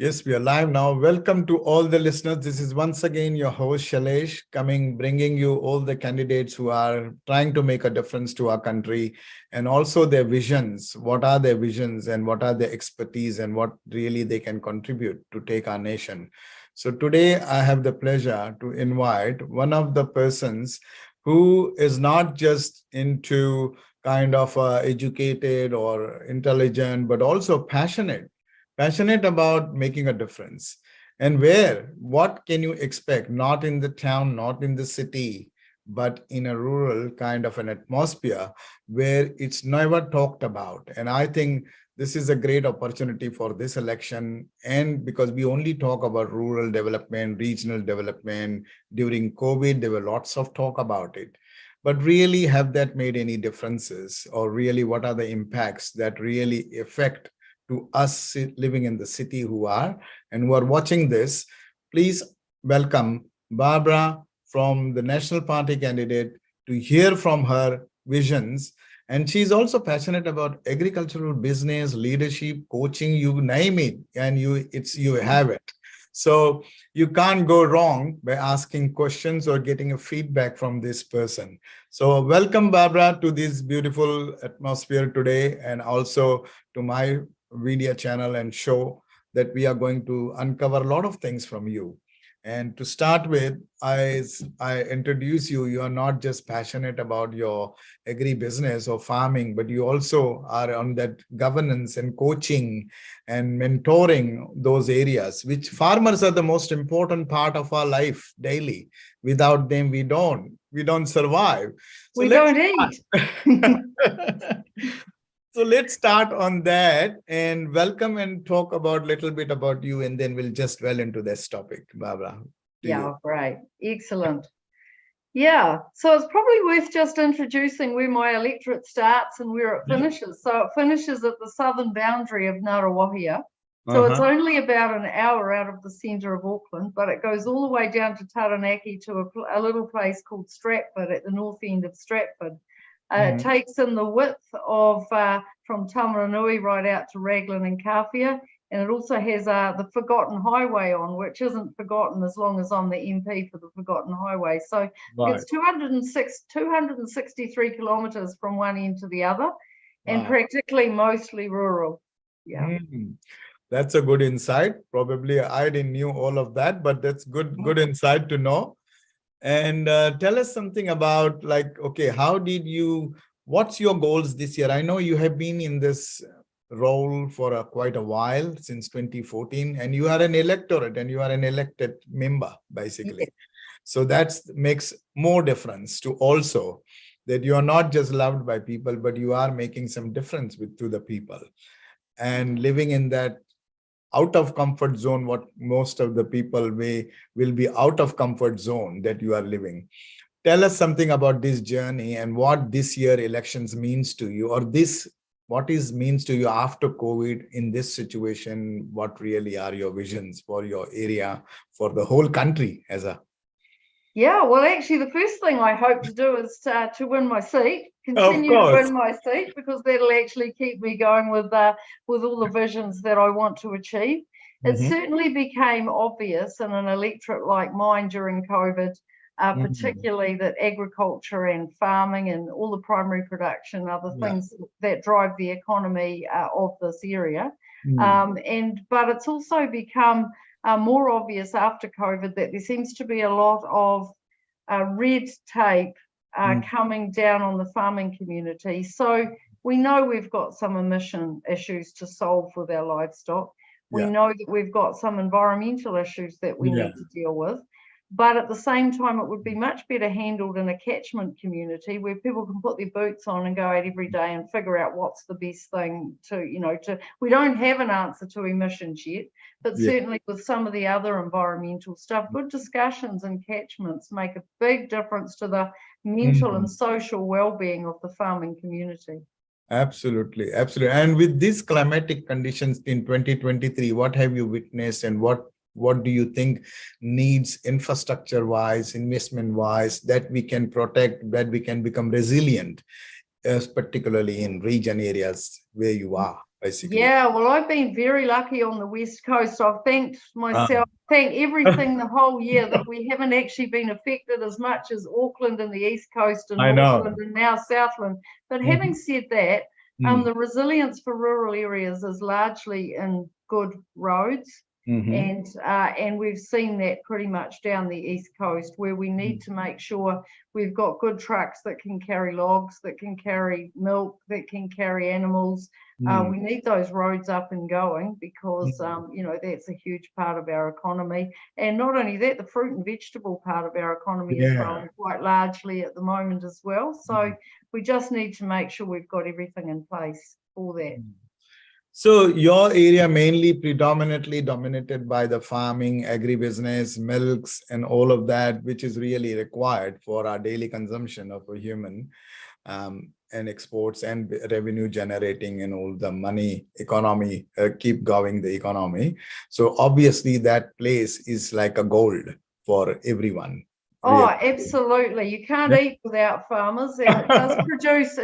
Yes, we are live now. Welcome to all the listeners. This is once again your host, Shailesh, bringing you all the candidates who are trying to make a difference to our country and also their visions. What are their visions and what are their expertise and what really they can contribute to take our nation. So today I have the pleasure to invite one of the persons who is not just into kind of educated or intelligent, but also passionate about making a difference. And what can you expect? Not in the town, not in the city, but in a rural kind of an atmosphere where it's never talked about. And I think this is a great opportunity for this election. And because we only talk about rural development, regional development, during COVID, there were lots of talk about it. But really, have that made any differences? Or really, what are the impacts that really affect to us living in the city who are watching this? Please welcome Barbara from the National Party candidate to hear from her visions. And she's also passionate about agricultural business, leadership, coaching, you name it, and you have it. So you can't go wrong by asking questions or getting a feedback from this person. So welcome, Barbara, to this beautiful atmosphere today, and also to my media channel and show that we are going to uncover a lot of things from you. And to start with, I introduce you, you are not just passionate about your agri-business or farming, but you also are on that governance and coaching and mentoring those areas, which farmers are the most important part of our life daily. Without them, we don't survive. So we don't eat. So let's start on that and welcome and talk about a little bit about you, and then we'll just well into this topic. Barbara, yeah, great. Excellent. Yeah, so it's probably worth just introducing where my electorate starts and where it finishes. So it finishes at the southern boundary of Ngaruawahia. So it's only about an hour out of the centre of Auckland, but it goes all the way down to Taranaki to a little place called Stratford at the north end of Stratford. It takes in the width of from Tamaranui right out to Raglan and Kawhia, and it also has the Forgotten Highway on, which isn't forgotten as long as I'm the MP for the Forgotten Highway. So it's 263 kilometres from one end to the other, and practically mostly rural. Yeah. That's a good insight. Probably I didn't knew all of that, but that's good insight to know. And tell us something about, like, okay, what's your goals this year? I know you have been in this role for quite a while, since 2014, and you are an electorate and you are an elected member, basically. Yeah. So that makes more difference to also that you are not just loved by people, but you are making some difference to the people. And living in that out of comfort zone, what most of the people will be out of comfort zone that you are living. Tell us something about this journey and what this year elections means to you, or means to you after COVID in this situation. What really are your visions for your area, for the whole country as a... Yeah, well, actually, the first thing I hope to do is to win my seat, continue to win my seat, because that'll actually keep me going with all the visions that I want to achieve. It certainly became obvious in an electorate like mine during COVID, particularly that agriculture and farming and all the primary production are the things that drive the economy of this area. But it's also become more obvious after COVID that there seems to be a lot of red tape coming down on the farming community. So we know we've got some emission issues to solve with our livestock. We know that we've got some environmental issues that we need to deal with. But at the same time, it would be much better handled in a catchment community where people can put their boots on and go out every day and figure out what's the best thing we don't have an answer to emissions yet, but certainly with some of the other environmental stuff, good discussions in catchments make a big difference to the mental and social well-being of the farming community. Absolutely. And with these climatic conditions in 2023, what have you witnessed, and what do you think needs infrastructure-wise, investment-wise, that we can protect, that we can become resilient, particularly in region areas where you are? basically. Yeah, well, I've been very lucky on the West Coast. I've thanked myself, thanked everything the whole year that we haven't actually been affected as much as Auckland and the East Coast and I know. Northland and now Southland. But having said that, the resilience for rural areas is largely in good roads. And we've seen that pretty much down the East Coast, where we need to make sure we've got good trucks that can carry logs, that can carry milk, that can carry animals. We need those roads up and going because, you know, that's a huge part of our economy. And not only that, the fruit and vegetable part of our economy is growing quite largely at the moment as well. So we just need to make sure we've got everything in place for that. So your area mainly predominantly dominated by the farming, agribusiness, milks, and all of that, which is really required for our daily consumption of a human, and exports and revenue generating and all the money economy, keep going the economy. So obviously that place is like a gold for everyone. Oh, absolutely. You can't eat without farmers, and it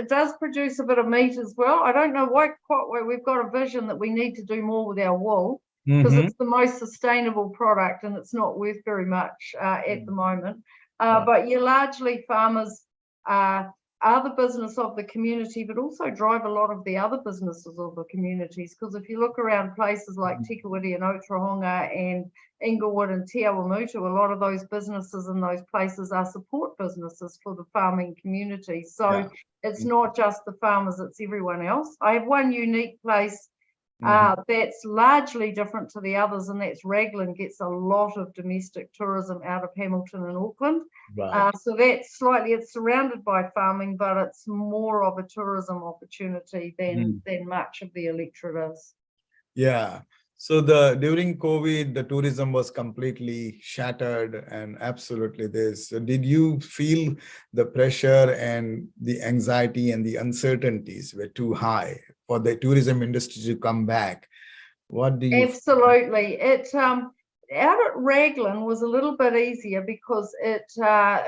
does produce a bit of meat as well. I don't know quite why we've got a vision that we need to do more with our wool because it's the most sustainable product and it's not worth very much at the moment. But you're largely farmers are the business of the community, but also drive a lot of the other businesses of the communities. Because if you look around places like Tikawiti and Otorohanga and Inglewood and Te Awamutu, a lot of those businesses in those places are support businesses for the farming community. So it's not just the farmers, it's everyone else. I have one unique place that's largely different to the others, and that's Raglan gets a lot of domestic tourism out of Hamilton and Auckland. So that's it's surrounded by farming, but it's more of a tourism opportunity than much of the electorate is. Yeah. So during COVID, the tourism was completely shattered and absolutely this. So did you feel the pressure and the anxiety and the uncertainties were too high for the tourism industry to come back? What do you Absolutely. It out at Raglan was a little bit easier because it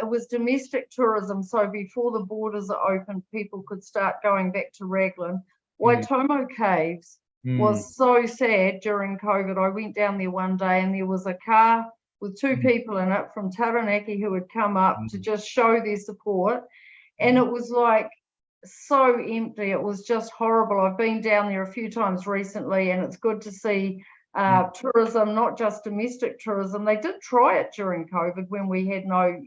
was domestic tourism. So before the borders are open, people could start going back to Raglan. Waitomo Caves was so sad during COVID. I went down there one day and there was a car with two people in it from Taranaki who had come up to just show their support. And it was like so empty. It was just horrible. I've been down there a few times recently and it's good to see tourism, not just domestic tourism. They did try it during COVID when we had no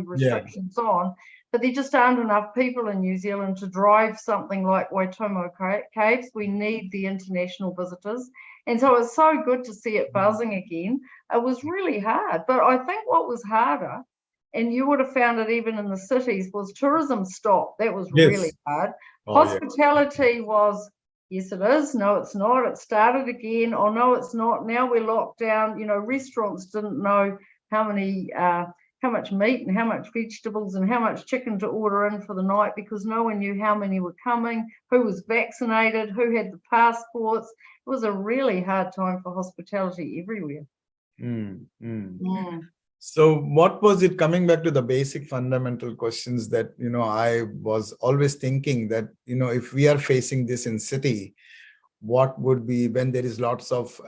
restrictions on, but there just aren't enough people in New Zealand to drive something like Waitomo Caves. We need the international visitors. And so it's so good to see it buzzing again. It was really hard, but I think what was harder, and you would have found it even in the cities, was tourism stopped. That was really hard. Hospitality was, yes, it is. No, it's not. It started again. Oh, no, it's not. Now we're locked down. You know, restaurants didn't know how much meat and how much vegetables and how much chicken to order in for the night because no one knew how many were coming, who was vaccinated, who had the passports. It was a really hard time for hospitality everywhere. So what was it, coming back to the basic fundamental questions that, you know, I was always thinking that, you know, if we are facing this in city, what would be when there is lots of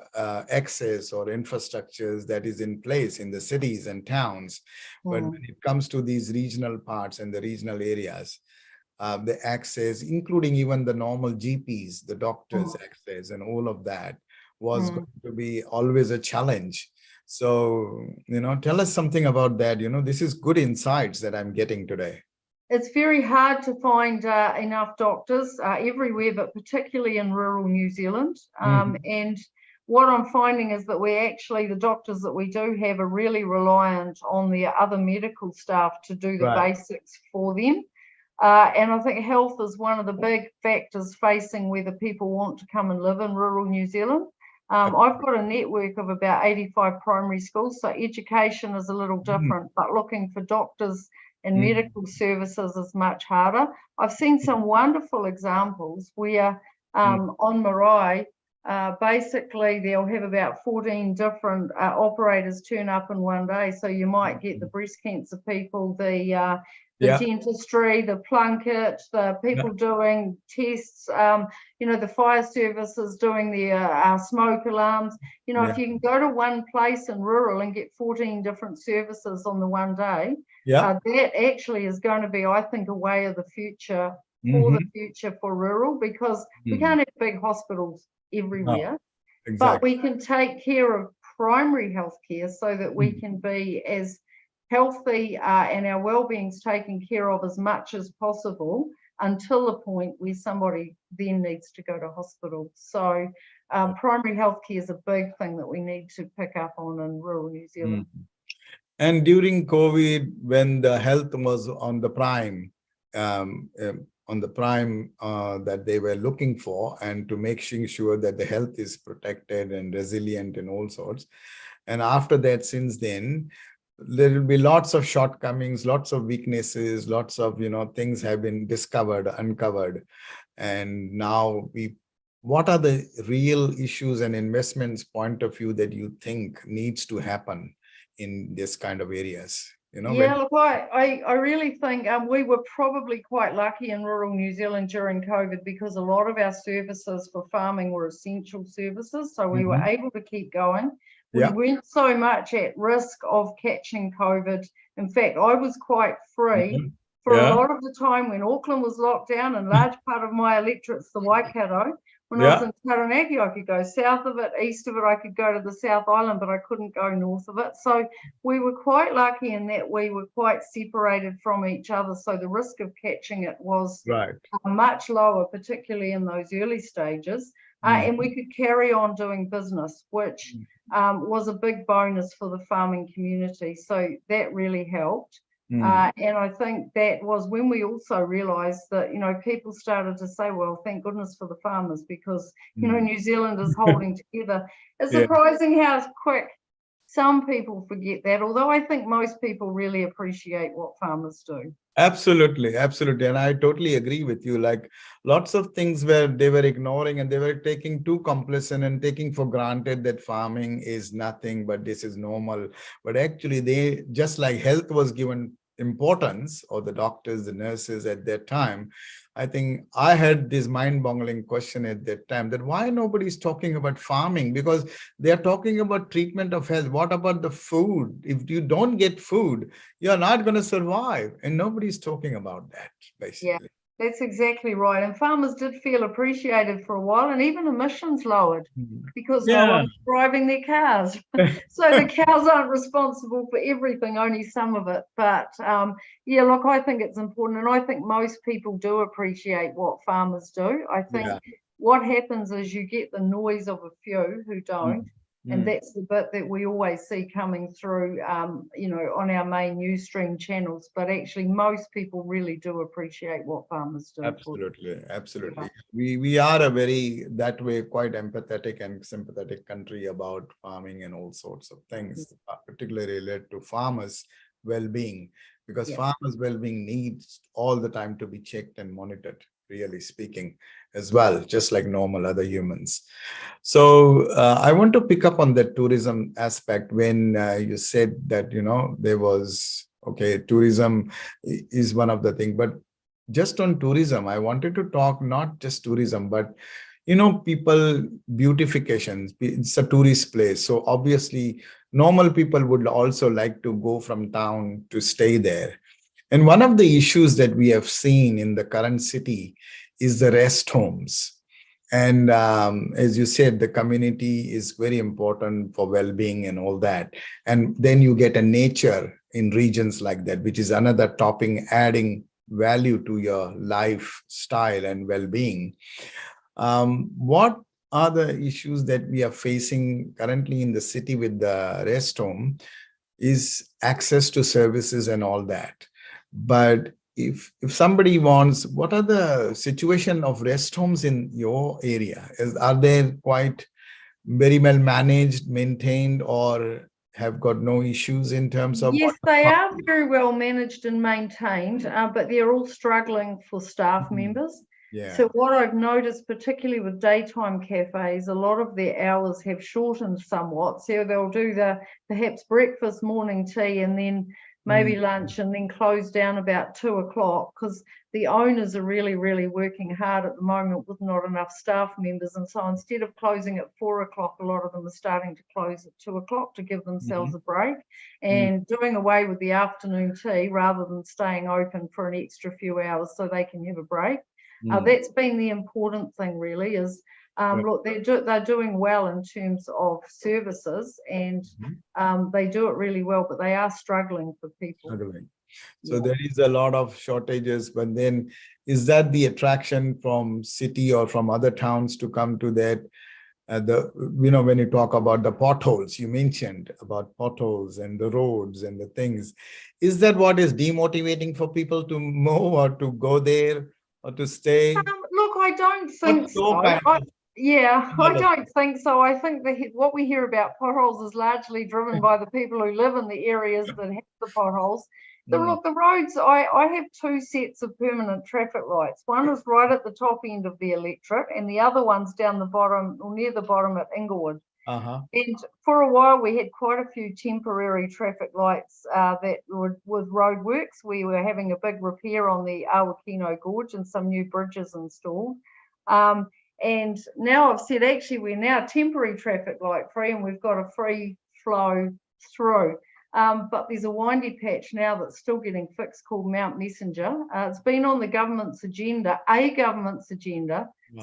access or infrastructures that is in place in the cities and towns. But when it comes to these regional parts and the regional areas, the access, including even the normal GPs, the doctors' access and all of that was going to be always a challenge. So, you know, tell us something about that. You know, this is good insights that I'm getting today. It's very hard to find enough doctors everywhere, but particularly in rural New Zealand. And what I'm finding is that the doctors that we do have are really reliant on the other medical staff to do the basics for them. And I think health is one of the big factors facing whether people want to come and live in rural New Zealand. I've got a network of about 85 primary schools, so education is a little different, but looking for doctors and medical services is much harder. I've seen some wonderful examples where on Marae, basically they'll have about 14 different operators turn up in one day. So you might get the breast cancer people, the the Yeah. dentistry, the plunket, the people doing tests, the fire services doing the smoke alarms. If you can go to one place in rural and get 14 different services on the one day, that actually is going to be, I think, a way of the future for the future for rural, because we can't have big hospitals everywhere, but we can take care of primary health care so that we can be as healthy and our well-being's taken care of as much as possible until the point where somebody then needs to go to hospital. So primary health care is a big thing that we need to pick up on in rural New Zealand. And during COVID, when the health was on the prime, that they were looking for, and to make sure that the health is protected and resilient and all sorts. And after that, since then, there will be lots of shortcomings, lots of weaknesses, lots of, things have been uncovered. And now what are the real issues and investments point of view that you think needs to happen in this kind of areas? Look, I really think we were probably quite lucky in rural New Zealand during COVID, because a lot of our services for farming were essential services. So we were able to keep going. We weren't so much at risk of catching COVID. In fact, I was quite free for a lot of the time when Auckland was locked down, and large part of my electorate's the Waikato. When I was in Taranaki, I could go south of it, east of it, I could go to the South Island, but I couldn't go north of it. So we were quite lucky in that we were quite separated from each other. So the risk of catching it was much lower, particularly in those early stages. And we could carry on doing business, which was a big bonus for the farming community. So that really helped. And I think that was when we also realized that, people started to say, well, thank goodness for the farmers, because, New Zealand is holding together. It's surprising how quick some people forget that, although I think most people really appreciate what farmers do. Absolutely. And I totally agree with you. Like, lots of things where they were ignoring, and they were taking too complacent and taking for granted that farming is nothing, but this is normal. But actually, they, just like health was given importance, or the doctors, the nurses at that time, I think I had this mind-boggling question at that time, that why nobody's talking about farming, because they are talking about treatment of health. What about the food? If you don't get food, you're not going to survive, and nobody's talking about that, basically. That's exactly right. And farmers did feel appreciated for a while, and even emissions lowered because no one's driving their cars. So the cows aren't responsible for everything, only some of it. But look, I think it's important, and I think most people do appreciate what farmers do. I think what happens is you get the noise of a few who don't. And that's the bit that we always see coming through, on our main news stream channels. But actually, most people really do appreciate what farmers do. Absolutely. We are a very, that way, quite empathetic and sympathetic country about farming and all sorts of things, particularly related to farmers' well-being, because farmers' well-being needs all the time to be checked and monitored, really speaking, as well, just like normal other humans. So I want to pick up on the tourism aspect when you said that, there was, tourism is one of the things, but just on tourism, I wanted to talk not just tourism, but, people beautifications. It's a tourist place. So obviously, normal people would also like to go from town to stay there. And one of the issues that we have seen in the current city is the rest homes. And as you said, the community is very important for well-being and all that. And then you get a nature in regions like that, which is another topping, adding value to your lifestyle and well-being. What are the issues that we are facing currently in the city with the rest home is access to services and all that. But if somebody wants, what are the situation of rest homes in your area? Are they quite very well managed, maintained, or have got no issues in terms of? Yes, they are very well managed and maintained, but they're all struggling for staff members. So what I've noticed, particularly with daytime cafes, a lot of their hours have shortened somewhat. So they'll do the perhaps breakfast, morning tea, and then maybe lunch, and then close down about 2 o'clock, because the owners are really, really working hard at the moment with not enough staff members. And so instead of closing at 4 o'clock, a lot of them are starting to close at 2 o'clock to give themselves a break, and doing away with the afternoon tea rather than staying open for an extra few hours so they can have a break. That's been the important thing, really, is look, they're doing well in terms of services, and they do it really well, but they are struggling for people. So there is a lot of shortages, but then is that the attraction from city or from other towns to come to that? When you talk about the potholes, you mentioned about potholes and the roads and the things, is that what is demotivating for people to move or to go there or to stay? Look, I don't think so. I don't think so. I think that what we hear about potholes is largely driven by the people who live in the areas that have the potholes. The roads, I have 2 sets of permanent traffic lights. One is right at the top end of the electorate, and the other one's down the bottom, or near the bottom at Inglewood. And for a while, we had quite a few temporary traffic lights that were with roadworks. We were having a big repair on the Awakino Gorge and some new bridges installed. And now I've said, actually, we're now temporary traffic light free, and we've got a free flow through. But there's a windy patch now that's still getting fixed called Mount Messenger. It's been on the government's agenda,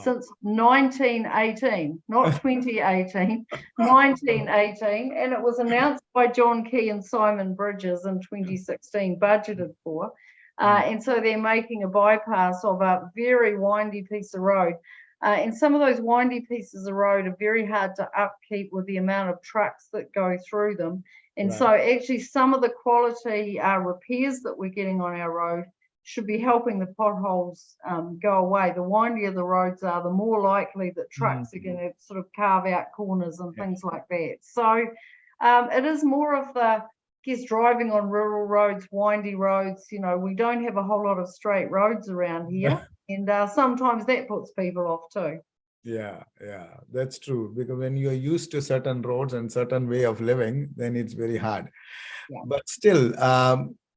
since 1918, not 2018, 1918. And it was announced by John Key and Simon Bridges in 2016, budgeted for. And so they're making a bypass of a very windy piece of road. And some of those windy pieces of road are very hard to upkeep with the amount of trucks that go through them. And so actually some of the quality repairs that we're getting on our road should be helping the potholes go away. The windier the roads are, the more likely that trucks are going to sort of carve out corners and things like that. So it is more of the, driving on rural roads, windy roads. We don't have a whole lot of straight roads around here. And sometimes that puts people off too. Yeah, that's true. Because when you're used to certain roads and certain way of living, then it's very hard. But still,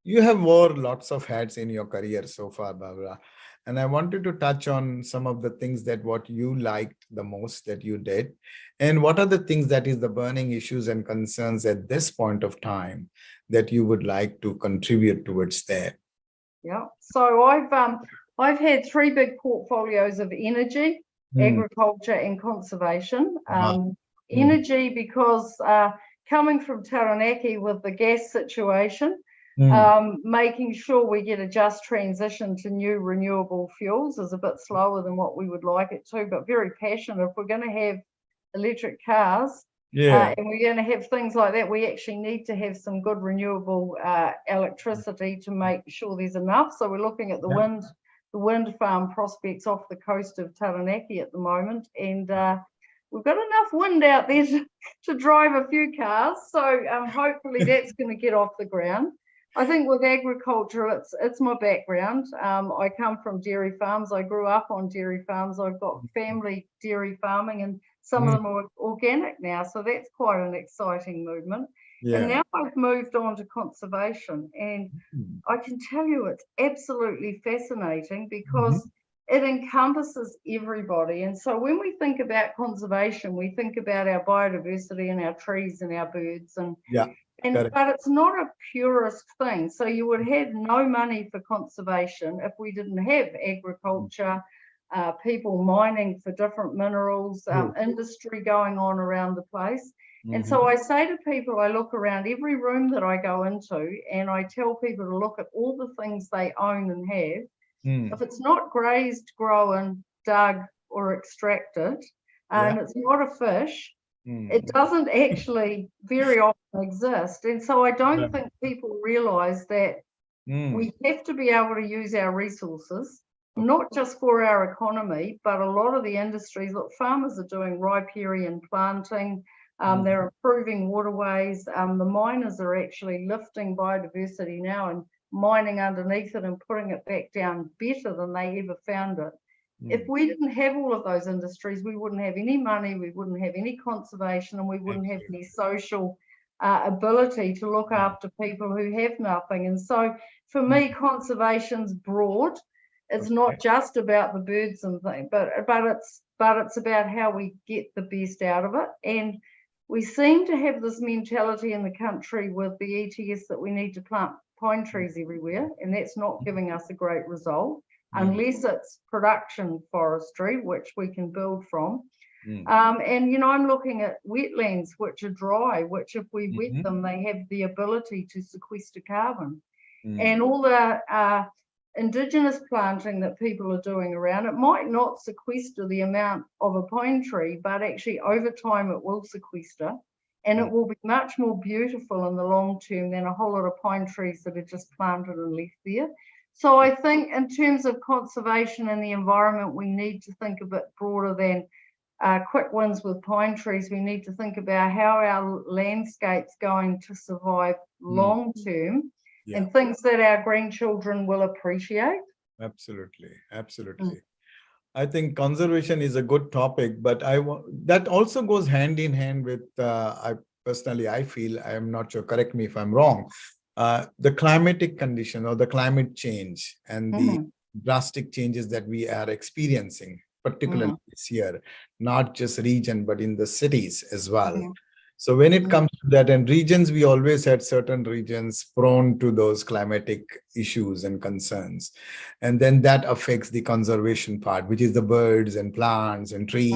you have wore lots of hats in your career so far, Barbara. And I wanted to touch on some of the things that what you liked the most that you did. And what are the things that is the burning issues and concerns at this point of time that you would like to contribute towards that? Yeah, so I've had 3 big portfolios of energy, agriculture and conservation. Energy, because coming from Taranaki with the gas situation, making sure we get a just transition to new renewable fuels is a bit slower than what we would like it to, but very passionate. If we're going to have electric cars and we're going to have things like that, we actually need to have some good renewable electricity to make sure there's enough. So we're looking at the wind farm prospects off the coast of Taranaki at the moment, and we've got enough wind out there to drive a few cars. So hopefully that's going to get off the ground. I think with agriculture, it's my background. I come from dairy farms. I grew up on dairy farms. I've got family dairy farming, and some of them are organic now. So that's quite an exciting movement. And now I've moved on to conservation, and I can tell you it's absolutely fascinating because it encompasses everybody. And so when we think about conservation, we think about our biodiversity and our trees and our birds, but it's not a purist thing. So you would have no money for conservation if we didn't have agriculture, people mining for different minerals, industry going on around the place. And so I say to people, I look around every room that I go into, and I tell people to look at all the things they own and have. If it's not grazed, grown, dug, or extracted, and it's not a fish, it doesn't actually very often exist. And so I don't think people realise that we have to be able to use our resources, not just for our economy, but a lot of the industries. Look, farmers are doing riparian planting. They're improving waterways. The miners are actually lifting biodiversity now and mining underneath it and putting it back down better than they ever found it. If we didn't have all of those industries, we wouldn't have any money, we wouldn't have any conservation, and we wouldn't have any social ability to look after people who have nothing. And so for me, conservation's broad. It's not just about the birds and things, but it's about how we get the best out of it. And we seem to have this mentality in the country with the ETS that we need to plant pine trees everywhere, and that's not giving us a great result unless it's production forestry, which we can build from. And, I'm looking at wetlands, which are dry, which if we wet them, they have the ability to sequester carbon. And all the indigenous planting that people are doing around, it might not sequester the amount of a pine tree, but actually over time it will sequester, and it will be much more beautiful in the long term than a whole lot of pine trees that are just planted and left there. So I think in terms of conservation and the environment, we need to think a bit broader than quick wins with pine trees. We need to think about how our landscape's going to survive long term and things that our grandchildren will appreciate. Absolutely. I think conservation is a good topic, but that also goes hand in hand with, I feel, I am not sure, correct me if I'm wrong, the climatic condition or the climate change and the drastic changes that we are experiencing, particularly this year, not just region, but in the cities as well. So when it comes to that, and regions, we always had certain regions prone to those climatic issues and concerns. And then that affects the conservation part, which is the birds and plants and trees,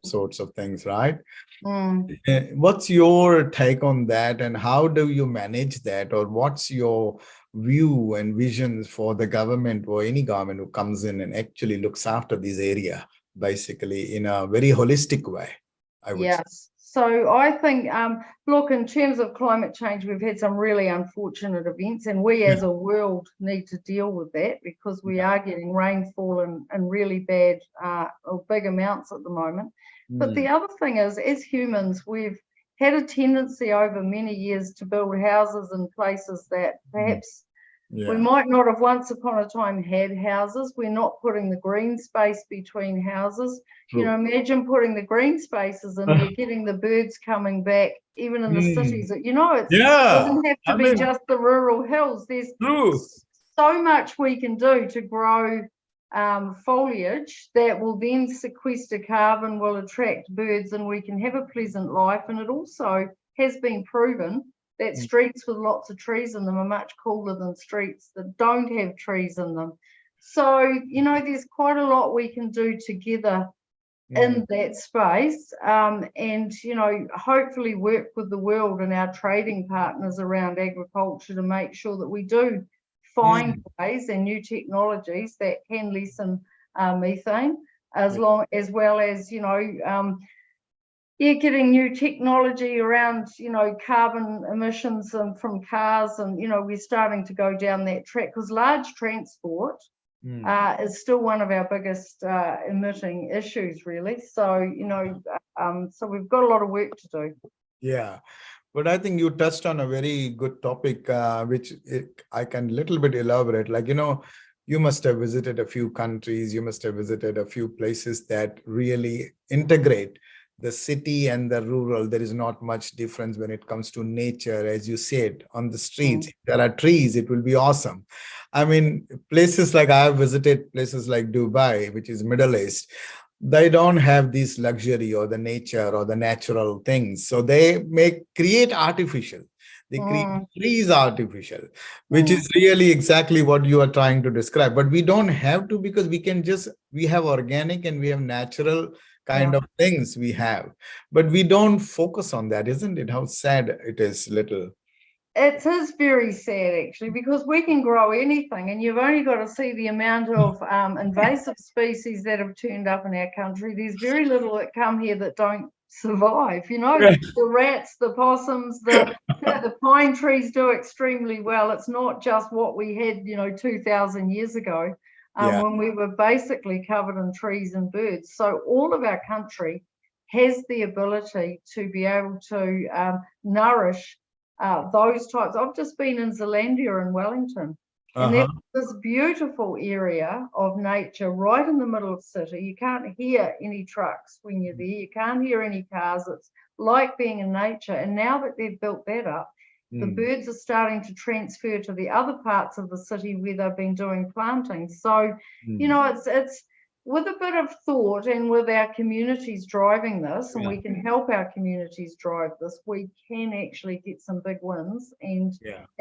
sorts of things, right? What's your take on that, and how do you manage that? Or what's your view and vision for the government or any government who comes in and actually looks after this area, basically in a very holistic way, I would say? So I think, look, in terms of climate change, we've had some really unfortunate events, and we as a world need to deal with that because we are getting rainfall in really bad or big amounts at the moment. But the other thing is, as humans, we've had a tendency over many years to build houses in places that perhaps we might not have once upon a time had houses. We're not putting the green space between houses. Imagine putting the green spaces in there, getting the birds coming back, even in the cities. It doesn't have to be just the rural hills. There's so much we can do to grow foliage that will then sequester carbon, will attract birds, and we can have a pleasant life. And it also has been proven that streets with lots of trees in them are much cooler than streets that don't have trees in them. So, there's quite a lot we can do together in that space, and, hopefully work with the world and our trading partners around agriculture to make sure that we do find ways and new technologies that can lessen methane, as well as, getting new technology around, carbon emissions from cars. And, we're starting to go down that track because large transport is still one of our biggest emitting issues, really. So, so we've got a lot of work to do. Yeah. But I think you touched on a very good topic, which I can little bit elaborate. Like, you must have visited a few countries, you must have visited a few places that really integrate the city and the rural. There is not much difference when it comes to nature. As you said, on the streets, if there are trees, it will be awesome. I mean, places like I have visited places like Dubai, which is Middle East, they don't have this luxury or the nature or the natural things. So they create artificial. They create trees artificial, which is really exactly what you are trying to describe. But we don't have to, because we have organic and we have natural kind of things we have. But we don't focus on that, isn't it? How sad it is, little. It is very sad, actually, because we can grow anything, and you've only got to see the amount of invasive species that have turned up in our country. There's very little that come here that don't survive. The rats, the possums, the pine trees do extremely well. It's not just what we had, 2,000 years ago, when we were basically covered in trees and birds. So all of our country has the ability to be able to nourish those types. I've just been in Zealandia in Wellington, and there's this beautiful area of nature right in the middle of the city. You can't hear any trucks when you're there. You can't hear any cars. It's like being in nature. And now that they've built that up, the birds are starting to transfer to the other parts of the city where they've been doing planting. So, you know, it's with a bit of thought and with our communities driving this, and we can help our communities drive this, we can actually get some big wins. And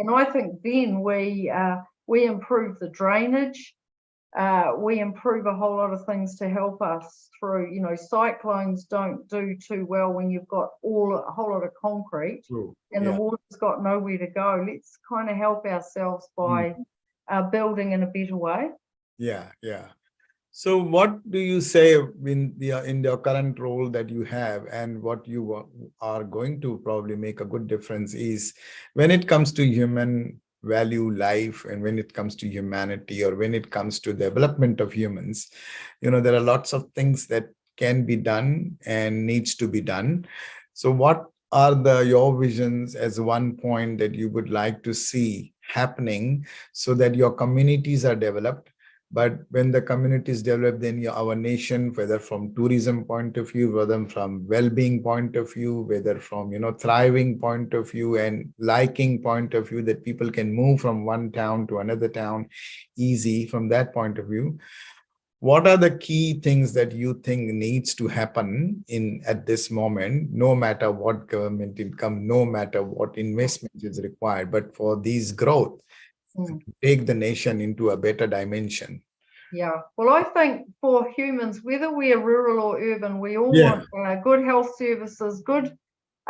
I think then we improve the drainage. We improve a whole lot of things to help us through, you know, cyclones don't do too well when you've got a whole lot of concrete and the water's got nowhere to go. Let's kind of help ourselves by building in a better way. Yeah. So what do you say in your current role that you have, and what you are going to probably make a good difference is when it comes to human value life, and when it comes to humanity, or when it comes to development of humans, you know, there are lots of things that can be done and needs to be done. So what are your visions as one point that you would like to see happening so that your communities are developed? But when the communities develop, then our nation, whether from tourism point of view, whether from well-being point of view, whether from, you know, thriving point of view and liking point of view, that people can move from one town to another town easy from that point of view. What are the key things that you think needs to happen at this moment, no matter what government income, no matter what investment is required, but for these growth, to take the nation into a better dimension? Yeah, well, I think for humans, whether we are rural or urban, we all want good health services, good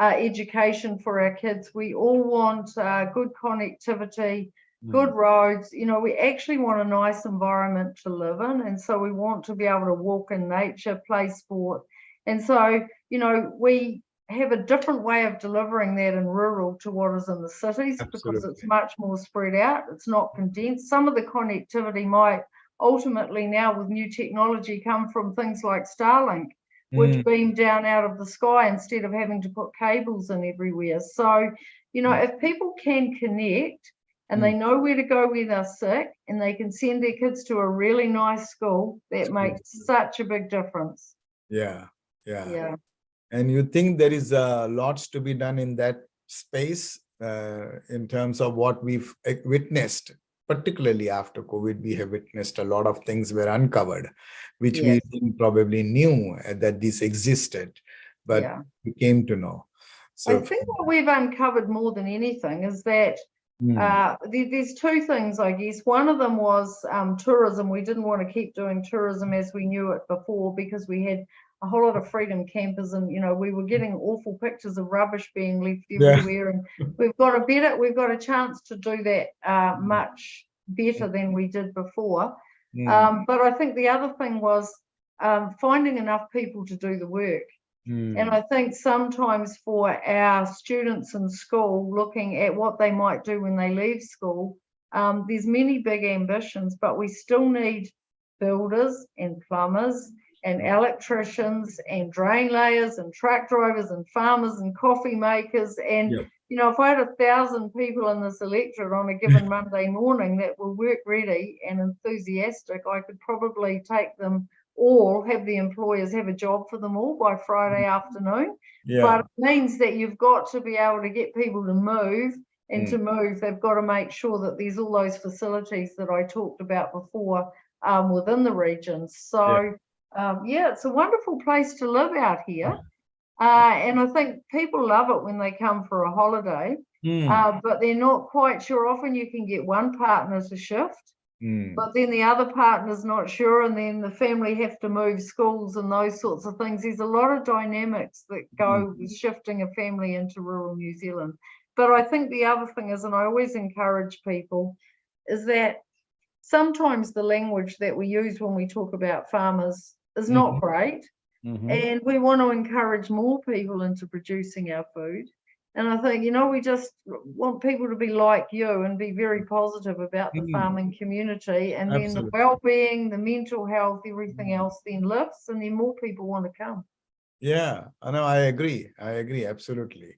education for our kids. We all want good connectivity, good roads. You know, we actually want a nice environment to live in. And so we want to be able to walk in nature, play sport. And so, you know, we have a different way of delivering that in rural to what is in the cities, because it's much more spread out. It's not condensed. Some of the connectivity might ultimately now with new technology come from things like Starlink, which beam down out of the sky instead of having to put cables in everywhere. So, you know, if people can connect and they know where to go when they're sick, and they can send their kids to a really nice school, that makes such a big difference. Yeah. And you think there is lots to be done in that space in terms of what we've witnessed, particularly after COVID? We have witnessed a lot of things were uncovered, which we probably knew that this existed, but we came to know. So I think what we've uncovered more than anything is that there's two things, I guess. One of them was tourism. We didn't want to keep doing tourism as we knew it before, because we had a whole lot of freedom campers, and you know, we were getting awful pictures of rubbish being left everywhere. And we've got a chance to do that much better than we did before. But I think the other thing was finding enough people to do the work. And I think sometimes for our students in school, looking at what they might do when they leave school, there's many big ambitions, but we still need builders and plumbers and electricians and drain layers and truck drivers and farmers and coffee makers. And, you know, if I had 1,000 people in this electorate on a given Monday morning that were work ready and enthusiastic, I could probably take them all, have the employers have a job for them all by Friday afternoon. But it means that you've got to be able to get people to move, and to move, they've got to make sure that there's all those facilities that I talked about before within the regions. So it's a wonderful place to live out here. And I think people love it when they come for a holiday, but they're not quite sure. Often you can get one partner to shift, but then the other partner's not sure, and then the family have to move schools and those sorts of things. There's a lot of dynamics that go with shifting a family into rural New Zealand. But I think the other thing is, and I always encourage people, is that sometimes the language that we use when we talk about farmers is not great. And we want to encourage more people into producing our food. And I think, you know, we just want people to be like you and be very positive about the farming community. And then the well-being, the mental health, everything else then lifts, and then more people want to come. Yeah, I know, I agree, absolutely.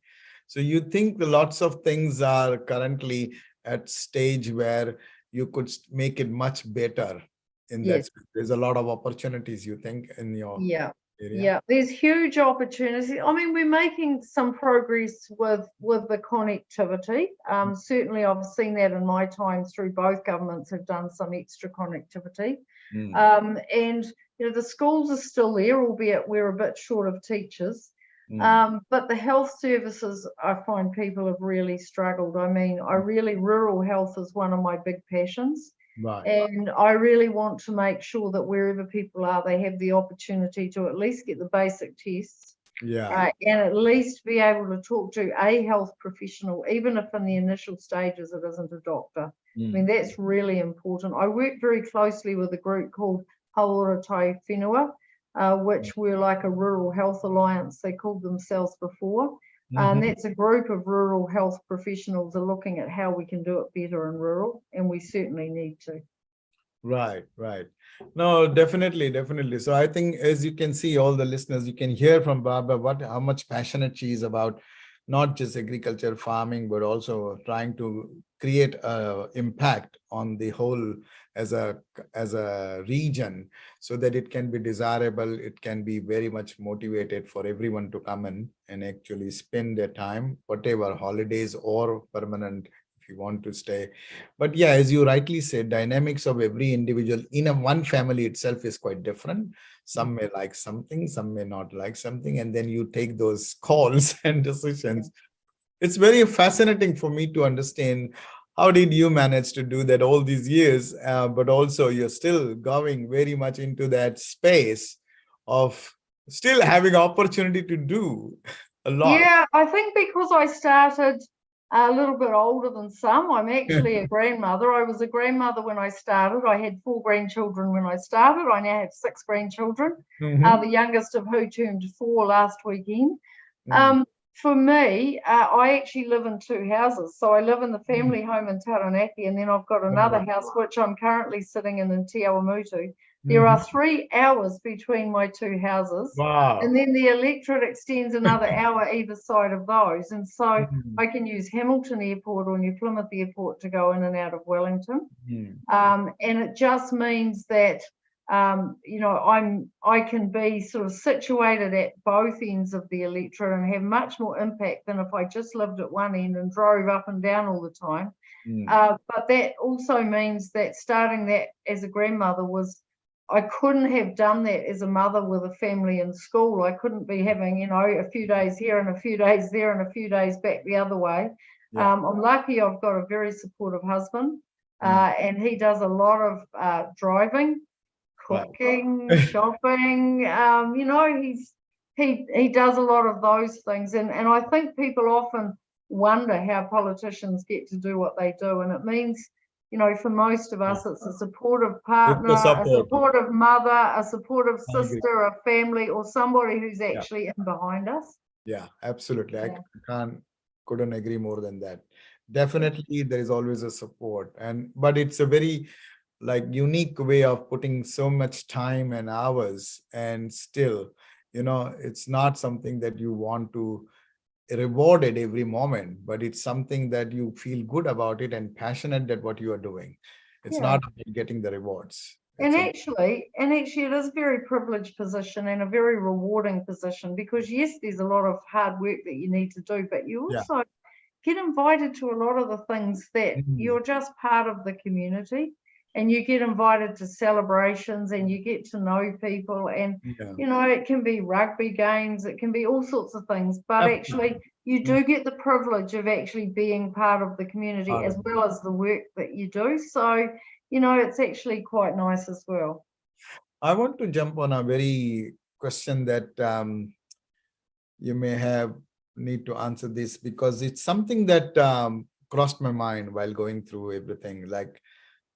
So you think lots of things are currently at stage where you could make it much better in that space. There's a lot of opportunities, you think, in your area? Yeah, there's huge opportunity. I mean, we're making some progress with the connectivity. Certainly, I've seen that in my time through both governments have done some extra connectivity. And the schools are still there, albeit we're a bit short of teachers. But the health services, I find people have really struggled. I mean, rural health is one of my big passions. Right. And I really want to make sure that wherever people are, they have the opportunity to at least get the basic tests. Yeah. And at least be able to talk to a health professional, even if in the initial stages it isn't a doctor. I mean, that's really important. I work very closely with a group called Haora Tai Whenua, which were like a rural health alliance, they called themselves before. And that's a group of rural health professionals are looking at how we can do it better in rural, and we certainly need to. Right, right. No, definitely, definitely. So I think, as you can see, all the listeners, you can hear from Barbara how much passionate she is about not just agriculture, farming, but also trying to create an impact on the whole as a region, so that it can be desirable, it can be very much motivated for everyone to come in and actually spend their time, whatever holidays or permanent, if you want to stay. But yeah, as you rightly said, dynamics of every individual in one family itself is quite different. Some may like something, some may not like something, and then you take those calls and decisions. It's very fascinating for me to understand, how did you manage to do that all these years, but also you're still going very much into that space of still having opportunity to do a lot. Yeah, I think because I started a little bit older than some, I'm actually a grandmother. I was a grandmother when I started. I had 4 grandchildren when I started. I now have 6 grandchildren, the youngest of who turned 4 last weekend. For me, I actually live in 2 houses. So I live in the family home in Taranaki, and then I've got another house, which I'm currently sitting in Te Awamutu. There are 3 hours between my 2 houses. Wow. And then the electorate extends another hour either side of those. And so I can use Hamilton Airport or New Plymouth Airport to go in and out of Wellington. And it just means that I can be sort of situated at both ends of the electorate and have much more impact than if I just lived at one end and drove up and down all the time. But that also means that starting that as a grandmother I couldn't have done that as a mother with a family in school. I couldn't be having, a few days here and a few days there and a few days back the other way. I'm lucky I've got a very supportive husband, and he does a lot of driving, cooking, shopping. He does a lot of those things, and I think people often wonder how politicians get to do what they do, and it means, for most of us, it's a supportive partner, a supportive mother, a supportive sister, a family, or somebody who's actually in behind us. Yeah, absolutely. I couldn't agree more than that. Definitely, there is always a support, but it's a very unique way of putting so much time and hours, and still, it's not something that you want to reward at every moment, but it's something that you feel good about it and passionate that what you are doing. It's not about getting the rewards. And actually, it is a very privileged position and a very rewarding position, because yes, there's a lot of hard work that you need to do, but you also get invited to a lot of the things that you're just part of the community, and you get invited to celebrations and you get to know people, and it can be rugby games, it can be all sorts of things, but actually you do get the privilege of actually being part of the community as well as the work that you do. So it's actually quite nice as well. I want to jump on a very question that you may need to answer this, because it's something that crossed my mind while going through everything. Like,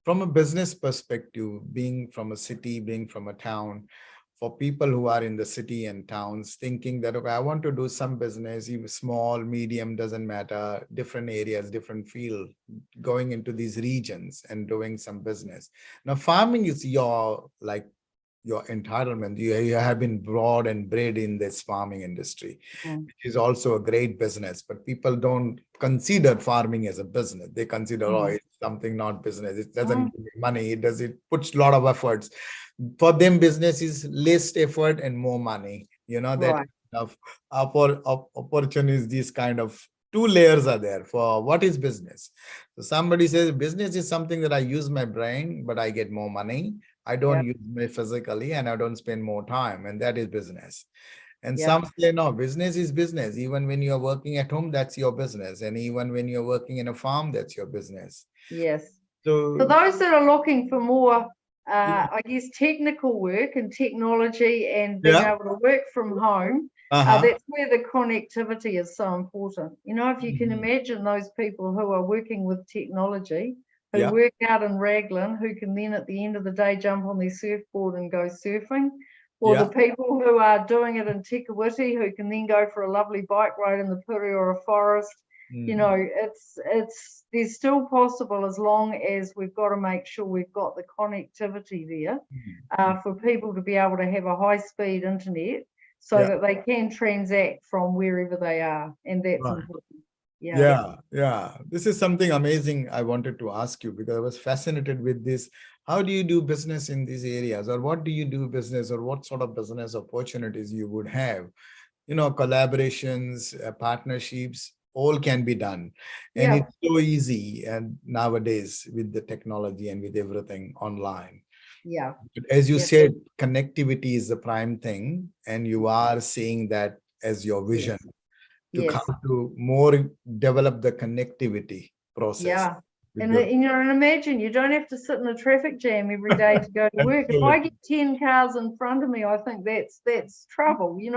from a business perspective, being from a city, being from a town, for people who are in the city and towns thinking that, okay, I want to do some business, even small, medium, doesn't matter, different areas, different field, going into these regions and doing some business. Now, farming is your your entitlement. You have been brought and bred in this farming industry, which is also a great business, but people don't consider farming as a business. They consider, oh, it's something not business. It doesn't give me money. It puts a lot of efforts. For them, business is less effort and more money. That of opportunities, these kind of two layers are there for what is business. So somebody says business is something that I use my brain, but I get more money. I don't use me physically and I don't spend more time, and that is business. And some say, no, business is business. Even when you're working at home, that's your business. And even when you're working in a farm, that's your business. Yes. So for those that are looking for more, I guess, technical work and technology and being able to work from home, that's where the connectivity is so important. If you can imagine those people who are working with technology, who work out in Raglan, who can then at the end of the day jump on their surfboard and go surfing, or the people who are doing it in Tekawiti, who can then go for a lovely bike ride in the Piri or a forest. It's there's still possible, as long as we've got to make sure we've got the connectivity there for people to be able to have a high-speed internet so that they can transact from wherever they are, and that's important. Yeah. This is something amazing I wanted to ask you, because I was fascinated with this. How do you do business in these areas, or what do you do business, or what sort of business opportunities you would have? Collaborations, partnerships, all can be done. And it's so easy and nowadays with the technology and with everything online. But as you said, connectivity is the prime thing, and you are seeing that as your vision to come to more develop the connectivity process. And imagine you don't have to sit in a traffic jam every day to go to work. If I get 10 cars in front of me, I think that's trouble, in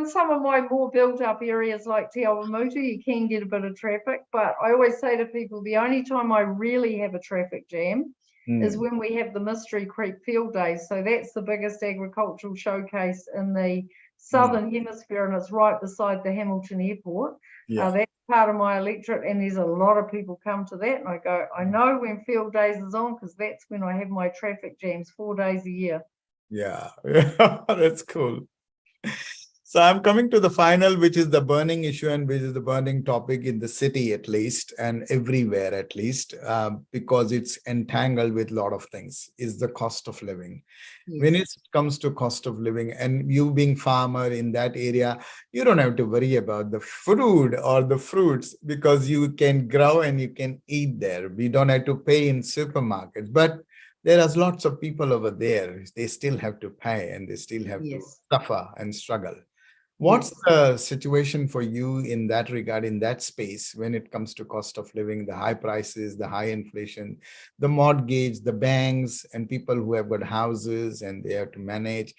some of my more built up areas like Te Awamutu, you can get a bit of traffic, but I always say to people, the only time I really have a traffic jam is when we have the Mystery Creek Field Days. So that's the biggest agricultural showcase in the Southern Hemisphere, and it's right beside the Hamilton Airport. That's part of my electorate, and there's a lot of people come to that, and I go, I know when Field Days is on, because that's when I have my traffic jams 4 days a year. That's cool. So I'm coming to the final, which is the burning issue, and which is the burning topic in the city at least, and everywhere at least, because it's entangled with a lot of things, is the cost of living. When it comes to cost of living, and you being farmer in that area, you don't have to worry about the food or the fruits, because you can grow and you can eat there. We don't have to pay in supermarkets, but there are lots of people over there. They still have to pay, and they still have to suffer and struggle. What's the situation for you in that regard, in that space, when it comes to cost of living, the high prices, the high inflation, the mortgage, the banks, and people who have got houses and they have to manage?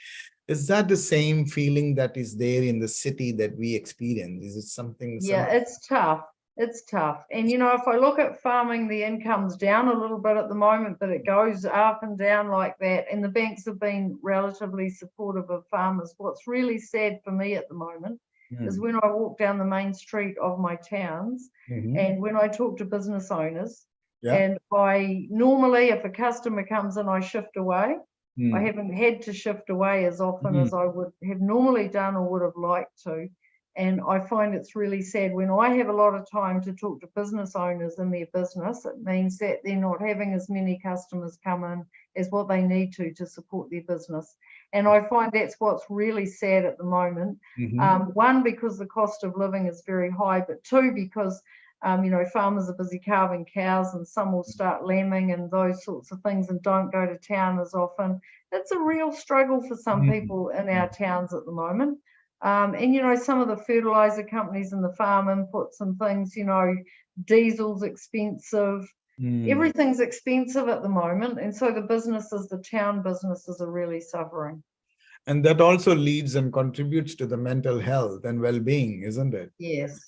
Is that the same feeling that is there in the city that we experience? Is it something similar? It's tough. It's tough. And, if I look at farming, the income's down a little bit at the moment, but it goes up and down like that. And the banks have been relatively supportive of farmers. What's really sad for me at the moment is when I walk down the main street of my towns and when I talk to business owners, and I normally, if a customer comes in, I shift away. I haven't had to shift away as often as I would have normally done or would have liked to. And I find it's really sad when I have a lot of time to talk to business owners in their business. It means that they're not having as many customers come in as what they need to support their business. And I find that's what's really sad at the moment. One, because the cost of living is very high, but two, because farmers are busy calving cows, and some will start lambing and those sorts of things and don't go to town as often. It's a real struggle for some people in our towns at the moment. And some of the fertilizer companies and the farm inputs and things, diesel's expensive. Everything's expensive at the moment. And so the town businesses are really suffering. And that also leads and contributes to the mental health and well-being, isn't it? Yes.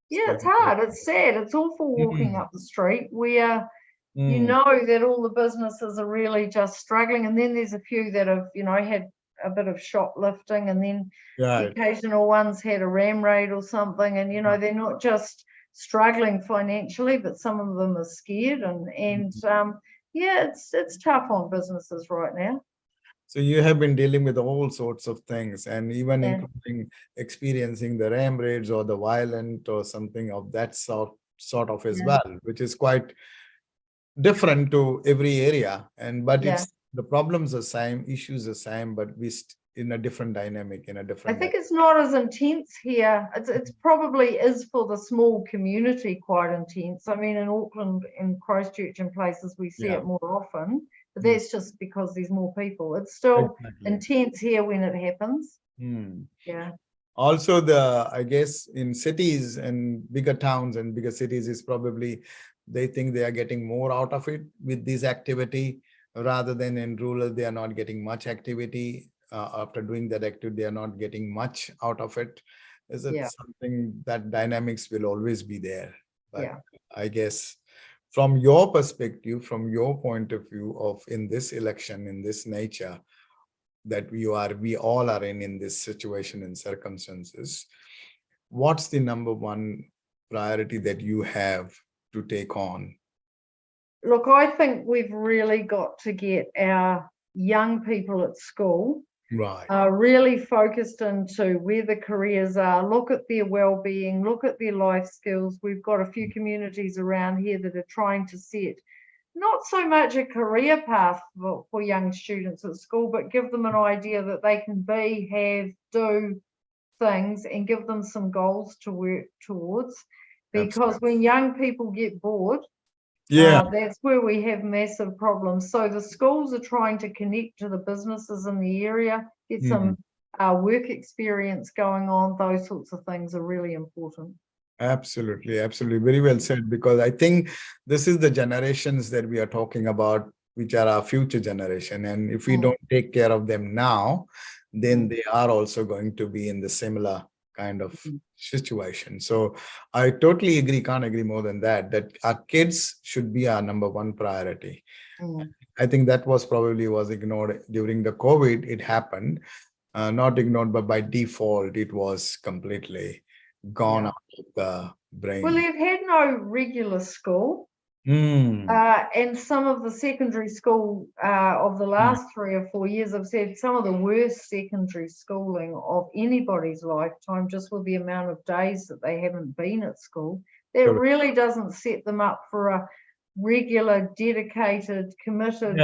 It's hard. It's sad. It's awful walking up the street where you know that all the businesses are really just struggling. And then there's a few that have, had a bit of shoplifting, and then the occasional ones had a ram raid or something, and they're not just struggling financially, but some of them are scared, and Yeah, it's tough on businesses right now. So you have been dealing with all sorts of things, and even Yeah. including experiencing the ram raids or the violent or something of that sort of as Yeah. well, which is quite different to every area. And but Yeah. it's the problems are same, issues are same, but in a different dynamic, in a I different. think it's not as intense here. It's probably is for the small community quite intense. I mean, in Auckland and Christchurch and places, we see Yeah. it more often, but Mm. that's just because there's more people. It's still Exactly. intense here when it happens. Mm. Yeah. Also, I guess in cities and bigger towns and bigger cities is probably they think they are getting more out of it with this activity rather than in rural, they are not getting much activity. After doing that activity, they are not getting much out of it. Is it Yeah. something that dynamics will always be there? But Yeah. I guess from your perspective, from your point of view of in this election, in this nature, that we all are in this situation and circumstances, what's the number one priority that you have to take on? Look, I think we've really got to get our young people at school Right. really focused into where the careers are, look at their well-being, look at their life skills. We've got a few communities around here that are trying to set not so much a career path for young students at school, but give them an idea that they can be, have, do things and give them some goals to work towards. Because Absolutely. when young people get bored, Yeah. that's where we have massive problems. So the schools are trying to connect to the businesses in the area, get some work experience going on. Those sorts of things are really important. Absolutely, absolutely. Very well said, because I think this is the generations that we are talking about, which are our future generation. And if we don't take care of them now, then they are also going to be in the similar kind of situation. So I totally agree, can't agree more than that, that our kids should be our number one priority. I think that was ignored during the COVID. It happened, not ignored, but by default, it was completely gone out of the brain. Well, they've had no regular school. And some of the secondary school of the last 3 or 4 years, I've said some of the worst secondary schooling of anybody's lifetime, just with the amount of days that they haven't been at school. That really doesn't set them up for a regular, dedicated, committed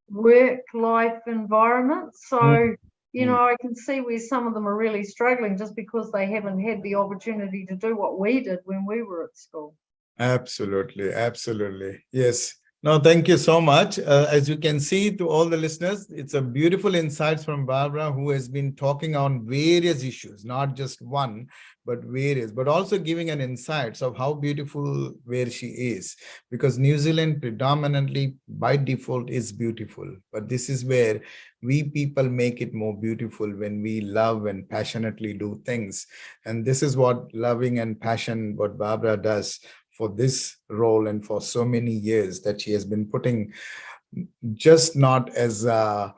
work-life environment. So, you know, I can see where some of them are really struggling just because they haven't had the opportunity to do what we did when we were at school. Absolutely, absolutely. Yes. No, thank you so much. As you can see, to all the listeners, it's a beautiful insights from Barbara, who has been talking on various issues, not just one, but various, but also giving an insights of how beautiful where she is. Because New Zealand predominantly by default is beautiful, but this is where we people make it more beautiful when we love and passionately do things. And this is what loving and passion, what Barbara does for this role and for so many years that she has been putting, just not as a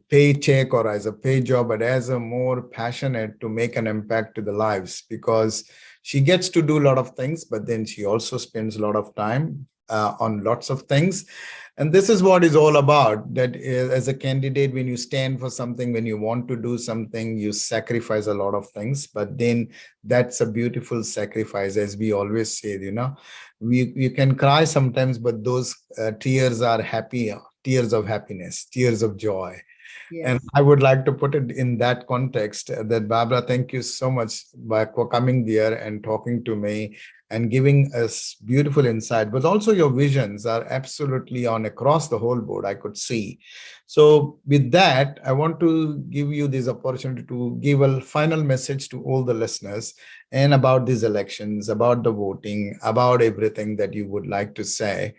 paycheck or as a pay job, but as a more passionate to make an impact to the lives, because she gets to do a lot of things, but then she also spends a lot of time on lots of things. And this is what is all about, that as a candidate, when you stand for something, when you want to do something, you sacrifice a lot of things, but then that's a beautiful sacrifice. As we always say, you know, you can cry sometimes, but those tears are happy, tears of happiness, tears of joy. Yes. And I would like to put it in that context that, Barbara, thank you so much for coming there and talking to me and giving us beautiful insight, but also your visions are absolutely on across the whole board, I could see. So with that, I want to give you this opportunity to give a final message to all the listeners and about these elections, about the voting, about everything that you would like to say,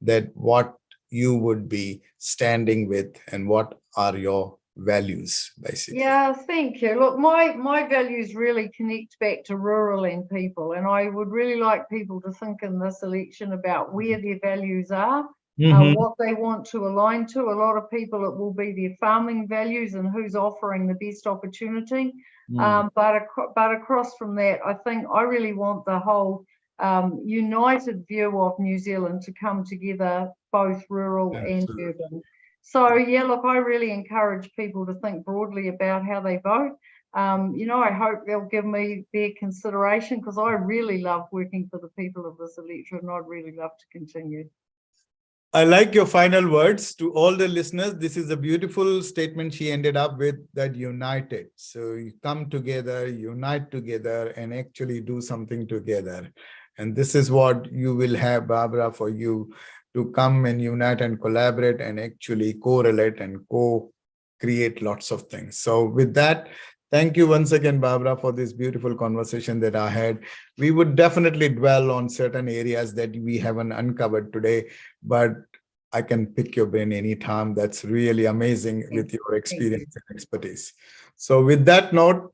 that what you would be standing with and what are your values, basically. Yeah, thank you. Look, my values really connect back to rural and people, and I would really like people to think in this election about where their values are, what they want to align to. A lot of people, it will be their farming values and who's offering the best opportunity. But across from that, I think I really want the whole united view of New Zealand to come together, both rural and urban. So, yeah, look, I really encourage people to think broadly about how they vote. I hope they'll give me their consideration, because I really love working for the people of this electorate, and I'd really love to continue. I like your final words to all the listeners. This is a beautiful statement she ended up with, that united. So you come together, unite together, and actually do something together. And this is what you will have, Barbara, for you to come and unite and collaborate and actually correlate and co-create lots of things. So with that, thank you once again, Barbara, for this beautiful conversation that I had. We would definitely dwell on certain areas that we haven't uncovered today, but I can pick your brain anytime. That's really amazing with your experience and expertise. So with that note,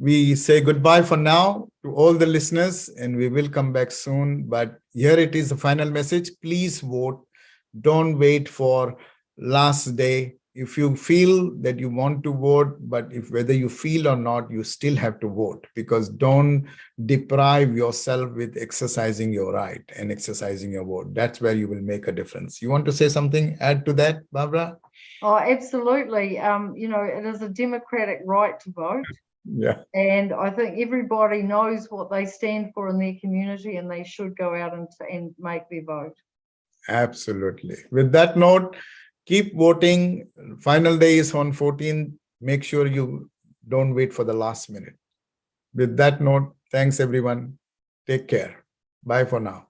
we say goodbye for now to all the listeners, and we will come back soon. But here it is, the final message. Please vote. Don't wait for last day. If you feel that you want to vote, but whether you feel or not, you still have to vote, because don't deprive yourself with exercising your right and exercising your vote. That's where you will make a difference. You want to say something, add to that, Barbara? Oh, absolutely. It is a democratic right to vote. Yeah. And I think everybody knows what they stand for in their community, and they should go out and make their vote. Absolutely. With that note, keep voting. Final day is on 14th. Make sure you don't wait for the last minute. With that note, thanks everyone. Take care. Bye for now.